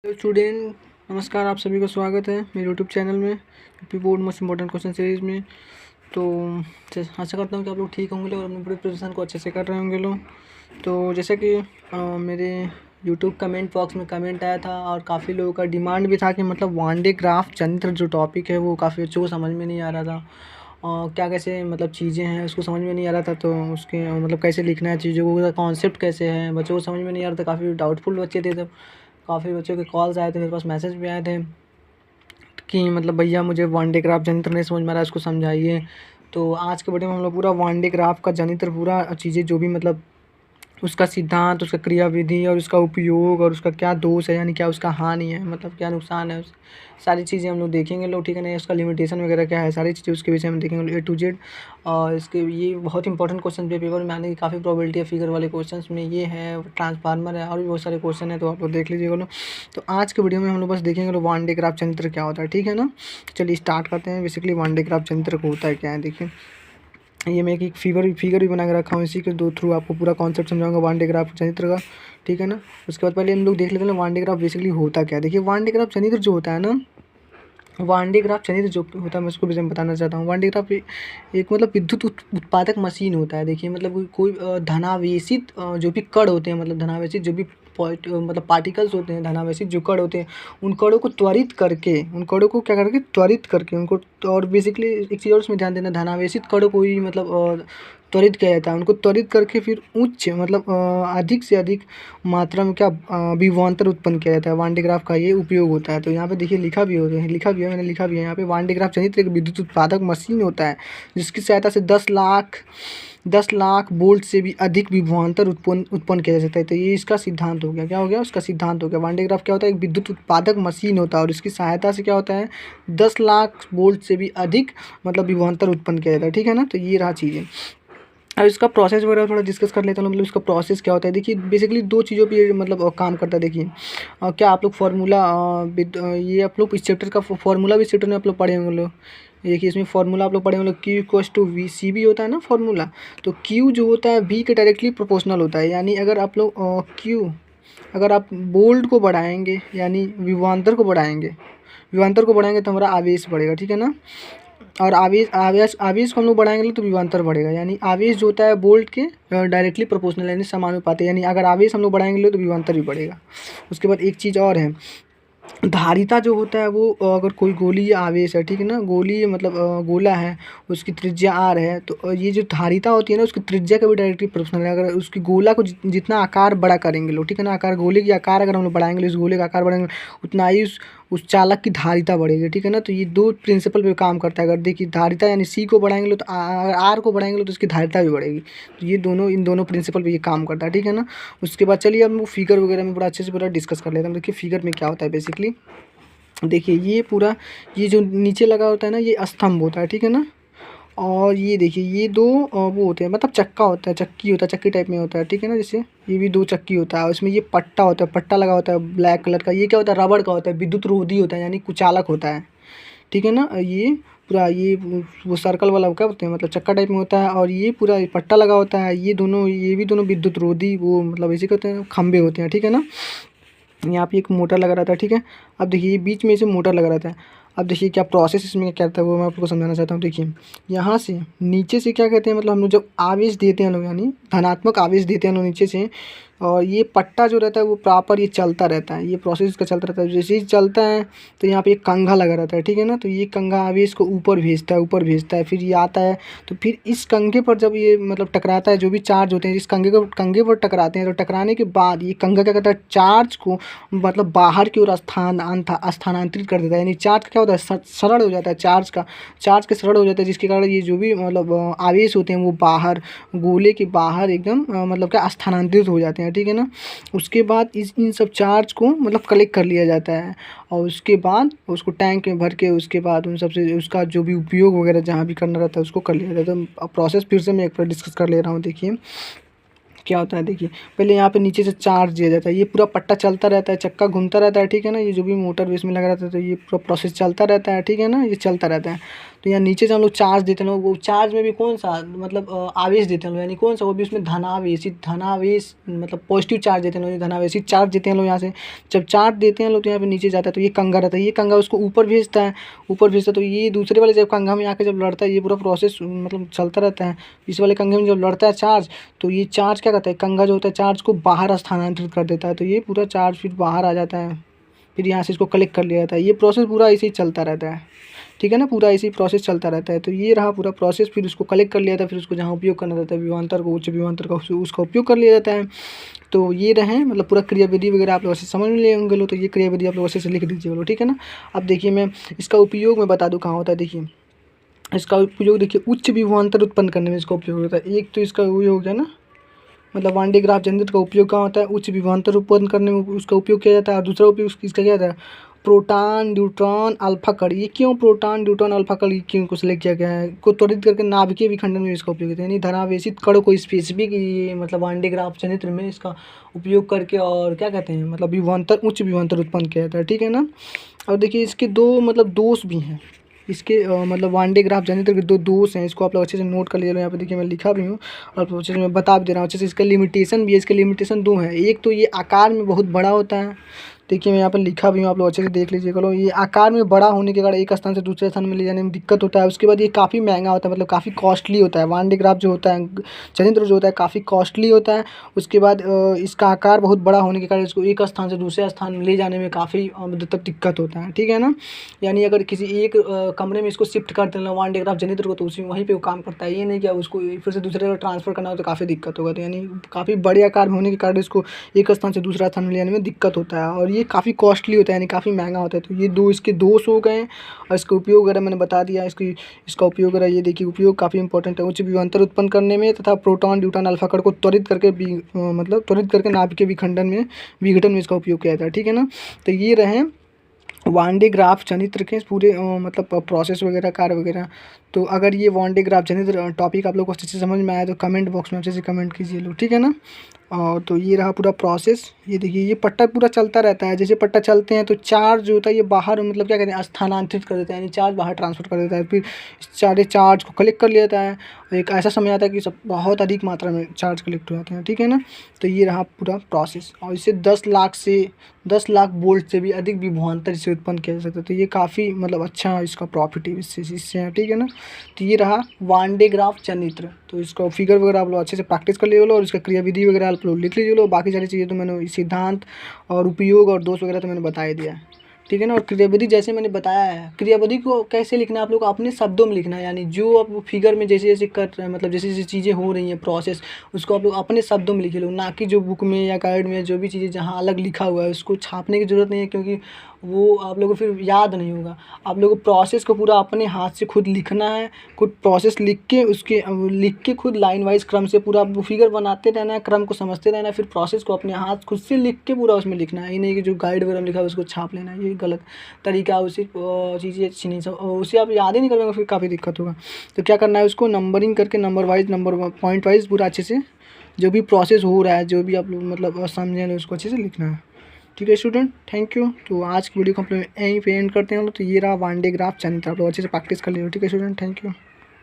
Hello student, नमस्कार। आप सभी का स्वागत है मेरे यूट्यूब चैनल में UP board most important question series में। तो आशा करता हूँ कि आप लोग ठीक होंगे लोग और अपने पूरे प्रिपरेशन को अच्छे से कर रहे होंगे लोग। तो जैसे कि मेरे यूट्यूब कमेंट बॉक्स में कमेंट आया था और काफ़ी लोगों का डिमांड भी था कि मतलब वन डे ग्राफ जनित्र जो टॉपिक है वो काफ़ी बच्चों को समझ में नहीं आ रहा था। क्या कैसे मतलब चीज़ें हैं उसको समझ में नहीं आ रहा था, तो उसके मतलब कैसे लिखना है चीज़ों को, कॉन्सेप्ट कैसे है बच्चों को समझ में नहीं आ रहा था। काफ़ी डाउटफुल बच्चे थे तब, काफ़ी बच्चों के कॉल्स आए थे, मेरे पास मैसेज भी आए थे कि मतलब भैया मुझे वन डे ग्राफ जनित्र नहीं समझ में आ रहा है, उसको समझाइए। तो आज के वीडियो में हम लोग पूरा वन डे ग्राफ का जनित्र पूरा चीज़ें जो भी मतलब उसका सिद्धांत, उसका क्रियाविधि और उसका उपयोग और उसका क्या दोष है, यानी क्या उसका हानि है, मतलब क्या नुकसान है, सारी चीज़ें हम लोग देखेंगे लोग, ठीक है ना। उसका लिमिटेशन वगैरह क्या है, सारी चीज़ें उसके विषय में देखेंगे A to Z। और इसके ये बहुत इंपॉर्टेंट क्वेश्चन पेपर में आने की काफ़ी प्रोबेबिलिटी है। फिगर वाले क्वेश्चन में ये है, ट्रांसफार्मर है और भी बहुत सारे क्वेश्चन है, तो आप लोग देख लीजिएगा लोग। तो आज के वीडियो में हम लोग बस देखेंगे लोग वन डे ग्राफ जनित्र क्या होता है, ठीक है ना। चलिए स्टार्ट करते हैं। बेसिकली वन डे ग्राफ जनित्र को होता है क्या है, देखिए ये मैं एक फिगर भी बना के रखा हूँ, इसी के दो थ्रू आपको पूरा कॉन्सेप्ट समझाऊंगा वन डे ग्राफ जनित्र का, ठीक है ना। उसके बाद पहले हम लोग देख लेते हैं वन डे ग्राफ बेसिकली होता क्या है। देखिए वन डे ग्राफ जनित्र जो होता है ना, वन डे ग्राफ जनित्र जो होता है मैं उसको विषय में बताना चाहता हूँ। वन डे ग्राफ एक मतलब विद्युत उत्पादक मशीन होता है। देखिए मतलब कोई धनावेशित जो भी कण होते हैं, मतलब धनावेशित जो भी मतलब पार्टिकल्स होते हैं, धनावेशित जो कण होते हैं, उन कणों को त्वरित करके, उन कणों को क्या करके त्वरित करके उनको, और बेसिकली एक चीज़ और उसमें ध्यान देना, धनावेशित कणों को ही मतलब त्वरित किया जाता है। उनको त्वरित करके फिर उच्च मतलब अधिक से अधिक मात्रा में क्या विभवांतर उत्पन्न किया जाता है। वन डे ग्राफ का ये उपयोग होता है। तो यहाँ पे देखिए लिखा भी होता है, मैंने लिखा भी है यहाँ पे। वन डे ग्राफ जनित्र एक विद्युत उत्पादक मशीन होता है जिसकी सहायता से 10 लाख वोल्ट से भी अधिक विभवांतर उत्पन्न किया जा सकता है। तो ये इसका सिद्धांत हो गया, क्या हो गया, उसका सिद्धांत हो गया। वन डे ग्राफ क्या होता है, एक विद्युत उत्पादक मशीन होता है और इसकी सहायता से क्या होता है, 10 लाख वोल्ट से भी अधिक मतलब विभवांतर उत्पन्न किया जाता है, ठीक है ना। तो ये रहा चीज़ें। अब इसका प्रोसेस वगैरह थोड़ा डिस्कस कर लेता हूँ, मतलब इसका प्रोसेस क्या होता है। देखिए बेसिकली दो चीज़ों पे मतलब काम करता है। देखिए क्या आप लोग फार्मूला ये आप लोग इस चैप्टर का फार्मूला भी इस चैप्टर में आप लोग पढ़े होंगे लोग। देखिए इसमें फार्मूला आप लोग पढ़े होंगे, Q equals to V C B होता है ना फार्मूला। तो Q जो होता है V के डायरेक्टली प्रोपोर्शनल होता है। यानी अगर आप लोग Q अगर आप वोल्ट को बढ़ाएंगे यानी विभवांतर को बढ़ाएंगे तो हमारा आवेश बढ़ेगा, ठीक है ना। और आवेश को हम लोग बढ़ाएंगे तो विभवांतर बढ़ेगा। यानी आवेश जो होता है वोल्ट के डायरेक्टली प्रोपोर्शनल यानी समानुपाती है। यानी अगर आवेश हम लोग बढ़ाएंगे तो विभवांतर भी बढ़ेगा। उसके बाद एक चीज़ और है, धारिता जो होता है वो अगर कोई गोलीय आवेश है, ठीक है ना, गोलीय मतलब गोला है, उसकी त्रिज्या r है, तो ये जो धारिता होती है ना उसकी त्रिज्या का भी डायरेक्टली प्रोपोर्शनल है। अगर उसकी गोला को जितना आकार बड़ा करेंगे लोग, ठीक है ना, आकार गोले की आकार अगर हम लोग बढ़ाएंगे, इस गोले का आकार बढ़ाएंगे, उतना ही उस चालक की धारिता बढ़ेगी, ठीक है ना। तो ये दो प्रिंसिपल पे काम करता है। अगर देखिए धारिता यानी सी को बढ़ाएंगे तो अगर आर को बढ़ाएंगे तो उसकी धारिता भी बढ़ेगी। तो ये दोनों इन दोनों प्रिंसिपल पे ये काम करता है, ठीक है ना। उसके बाद चलिए हम लोग फिगर वगैरह में बड़ा अच्छे से पूरा डिस्कस कर लेते हैं। देखिए फिगर में क्या होता है बेसिकली, देखिए ये पूरा ये जो नीचे लगा होता है ना ये स्तंभ होता है, ठीक है ना। और ये देखिए ये दो वो होते हैं, मतलब चक्का होता है, चक्की होता है, चक्की टाइप में होता है, ठीक है ना। जैसे ये भी दो चक्की होता है, उसमें ये पट्टा होता है, पट्टा लगा होता है ब्लैक कलर का। ये क्या होता है, रबड़ का होता है, विद्युत रोधी होता है यानी कुचालक होता है, ठीक है ना। ये पूरा ये वो सर्कल वाला क्या बोलते हैं, मतलब चक्का टाइप में होता है। और ये पूरा पट्टा लगा होता है, ये भी दोनों विद्युत रोधी वो मतलब इसी कहते हैं खंभे होते हैं, ठीक है ना। यहाँ पे एक मोटर लगा रहता है, ठीक है। अब देखिए ये बीच में से मोटर लगा रहता है। अब देखिए क्या प्रोसेस इसमें क्या रहता है वो मैं आपको समझाना चाहता हूँ। देखिए यहाँ से नीचे से क्या कहते हैं, मतलब हम लोग जब आवेश देते हैं लोग यानी धनात्मक आवेश देते हैं लोग नीचे से, और ये पट्टा जो रहता है वो प्रॉपर ये चलता रहता है, ये प्रोसेस इसका चलता रहता है। जैसे ही चलता है तो यहाँ पे एक कंघा लगा रहता है, ठीक है ना। तो ये कंघा आवेश को ऊपर भेजता है, फिर ये आता है। तो फिर इस कंघे पर जब ये मतलब टकराता है, जो भी चार्ज होते हैं इस कंघे पर टकराते हैं, तो टकराने के बाद ये कंघा क्या करता है, चार्ज को मतलब बाहर की ओर स्थानांतरित कर देता है। यानी चार्ज क्या होता है, सरल हो जाता है, चार्ज के सरल हो जाता है, जिसके कारण ये जो भी मतलब आवेश होते हैं वो बाहर गोले के बाहर एकदम मतलब क्या स्थानांतरित हो जाते हैं, ठीक है ना। उसके बाद इन सब चार्ज को मतलब कलेक्ट कर लिया जाता है और उसके बाद उसको टैंक में भर के उसके बाद उन सबसे उसका जो भी उपयोग वगैरह जहाँ भी करना रहता है उसको कर लिया जाता है। तो प्रोसेस फिर से मैं एक बार डिस्कस कर ले रहा हूँ। देखिए क्या होता है, देखिए पहले यहाँ पे नीचे से चार्ज दिया जाता है, ये पूरा पट्टा चलता रहता है, चक्का घूमता रहता है, ठीक है ना। ये जो भी मोटर भी इसमें लगा रहता है तो ये पूरा प्रोसेस चलता रहता है, ठीक है ना, ये चलता रहता है। तो यहाँ नीचे जब हम लोग चार्ज देते हैं वो चार्ज में भी कौन सा मतलब आवेश देते हैं लोग, यानी कौन सा, वो भी उसमें धनावेश मतलब पॉजिटिव चार्ज देते हैं लोग, धनावेशी चार्ज देते हैं लोग। यहाँ से जब चार्ज देते हैं लोग तो यहाँ पे नीचे जाता है, तो ये कंघा रहता है, ये कंघा उसको ऊपर भेजता है, तो ये दूसरे वाले जब कंघा में आके जब लड़ता है, ये पूरा प्रोसेस मतलब चलता रहता है। इस वाले कंघे में जब लड़ता है चार्ज, तो ये चार्ज क्या करता है, कंघा जो होता है चार्ज को बाहर स्थानांतरित कर देता है, तो ये पूरा चार्ज फिर बाहर आ जाता है, फिर यहाँ से इसको कलेक्ट कर लिया जाता है। ये प्रोसेस पूरा ऐसे ही चलता रहता है, ठीक है ना, पूरा ऐसे ही प्रोसेस चलता रहता है। तो ये रहा पूरा प्रोसेस, फिर उसको कलेक्ट कर लिया जाता है, फिर उसको जहाँ उपयोग करना रहता है विभवांतर को, उच्च विभवांतर का उसका उपयोग कर लिया जाता है। तो ये रहे मतलब पूरा क्रियाविधि वगैरह आप लोग अच्छे समझ में लिए होंगे लो, तो ये क्रियाविधि आप लोग अच्छे से लिख दीजिए बोलो, ठीक है ना। अब देखिए मैं इसका उपयोग मैं बता दूँ कहाँ होता है। देखिए इसका उपयोग देखिए उच्च विभवांतर उत्पन्न करने में इसका उपयोग होता है। एक तो इसका ये हो गया ना, मतलब वान डे ग्राफ जनरेटर का उपयोग कहाँ होता है, उच्च विभवांतर उत्पन्न करने में उसका उपयोग किया जाता है। और दूसरा उपयोग इसका क्या होता है, प्रोटॉन न्यूट्रॉन अल्फा कण। ये क्यों प्रोटॉन न्यूट्रॉन अल्फा कण क्यों को सिलेक्ट किया गया है, को त्वरित करके नाभिकीय विखंडन में इसका उपयोग होता है, यानी धनावेशित कणों को स्पेसिफिक ये मतलब वान डे ग्राफ जनरेटर में इसका उपयोग करके और क्या कहते हैं मतलब विभवांतर उच्च विभवांतर उत्पन्न किया जाता है, ठीक है ना। और देखिए इसके दो मतलब दोष भी हैं, इसके मतलब वान डे ग्राफ जनरेटर के दो दोष हैं, इसको आप लोग अच्छे से नोट कर लीजिए। यहाँ पे देखिए मैं लिखा भी हूँ और अच्छे से मैं बता भी दे रहा हूँ अच्छे से। इसका लिमिटेशन भी है, इसके लिमिटेशन दो हैं। एक तो ये आकार में बहुत बड़ा होता है, देखिए मैं यहाँ पर लिखा भी हूँ, आप लोग अच्छे से देख लीजिए। चलो ये आकार में बड़ा होने के कारण एक स्थान से दूसरे स्थान में ले जाने में दिक्कत होता है। उसके बाद ये काफ़ी महंगा होता है, मतलब काफ़ी कॉस्टली होता है। वान डे ग्राफ जो होता है जनरेटर जो होता है काफ़ी कॉस्टली होता है। उसके बाद इसका आकार बहुत बड़ा होने के कारण इसको एक स्थान से दूसरे स्थान में ले जाने में काफ़ी मतलब दिक्कत होता है, ठीक है ना। यानी अगर किसी एक कमरे में इसको शिफ्ट कर देना वान डे ग्राफ जनरेटर को, तो उसी वहीं पे वो काम करता है। ये नहीं कि उसको फिर से दूसरे जगह ट्रांसफ़र करना हो तो काफ़ी दिक्कत होगा। तो यानी काफ़ी बड़े आकार में होने के कारण इसको एक स्थान से दूसरा स्थान में ले जाने में दिक्कत होता है, और ये काफ़ी कॉस्टली होता है, यानी काफ़ी महंगा होता है। तो ये दो इसके दोष हो गए। और इसका उपयोग वगैरह मैंने बता दिया, इसका उपयोग वगैरह ये देखिए उपयोग काफ़ी इंपॉर्टेंट है, उच्च विभवांतर उत्पन्न करने में तथा प्रोटॉन न्यूट्रॉन अल्फा कण को त्वरित करके नाभिकीय विखंडन में विघटन में इसका उपयोग किया जाता है, ठीक है ना। तो ये रहे वान डे ग्राफ जनरेटर के पूरे मतलब प्रोसेस वगैरह कार्य वगैरह। तो अगर ये one day graph generator topic आप लोग को अच्छे से समझ में आया तो कमेंट बॉक्स में अच्छे से कमेंट कीजिए लोग, ठीक है ना। और तो ये रहा पूरा प्रोसेस। ये देखिए ये पट्टा पूरा चलता रहता है, जैसे पट्टा चलते हैं तो चार्ज जो होता है ये बाहर मतलब क्या कहते हैं स्थानांतरित कर देता है, यानी चार्ज बाहर ट्रांसफर कर देता है। फिर सारे चार्ज को कलेक्ट कर लिया जाता है, और एक ऐसा समय आता है कि सब बहुत अधिक मात्रा में चार्ज कलेक्ट हो जाते हैं, ठीक है ना। तो ये रहा पूरा प्रोसेस, और इसे 10 लाख वोल्ट से भी अधिक विभवांतर इसे उत्पन्न किया जा सकता है। तो ये काफ़ी मतलब अच्छा इसका प्रॉफिट है इससे है, ठीक है ना। तो ये रहा वान डे ग्राफ जनरेटर। तो इसका फिगर वगैरह आप लोग अच्छे से प्रैक्टिस कर लीजिए और इसका क्रियाविधि वगैरह आप लोग लिख लीजिए लो। बाकी सारी चीज़ें तो मैंने सिद्धांत और उपयोग और दोष वगैरह तो मैंने बता ही दिया है, ठीक है ना। और क्रियाविधि जैसे मैंने बताया है, क्रियाविधि को कैसे लिखना है आप लोग को अपने शब्दों में लिखना है, यानी जो आप फिगर में जैसे जैसे कर रहे हैं मतलब जैसे जैसे चीज़ें हो रही हैं प्रोसेस, उसको आप लोग अपने शब्दों में लिखे लो, ना कि जो बुक में या गाइड में जो भी चीज़ें जहाँ अलग लिखा हुआ है उसको छापने की ज़रूरत नहीं है, क्योंकि वो आप लोगों को फिर याद नहीं होगा। आप लोगों को प्रोसेस को पूरा अपने हाथ से खुद लिखना है, खुद प्रोसेस लिख के खुद लाइन वाइज क्रम से पूरा आप फिगर बनाते रहना है, क्रम को समझते रहना है, फिर प्रोसेस को अपने हाथ खुद से लिख के पूरा उसमें लिखना है। ये नहीं कि जो गाइड वगैरह में लिखा है उसको छाप लेना है, ये गलत तरीका। उसी चीज़ें अच्छी नहीं, सब उसे आप याद ही नहीं करेंगे फिर काफ़ी दिक्कत होगा। तो क्या करना है, उसको नंबरिंग करके नंबर पॉइंट वाइज पूरा अच्छे से जो भी प्रोसेस हो रहा है, जो भी आप लोग मतलब समझें उसको अच्छे से लिखना है, ठीक है स्टूडेंट। Thank you. तो आज की वीडियो को हम लोग यहीं पे एंड करते हैं। तो ये रहा वान डे ग्राफ जनरेटर, आप लोग अच्छे से प्रैक्टिस कर लीजिए, ठीक है स्टूडेंट। Thank you.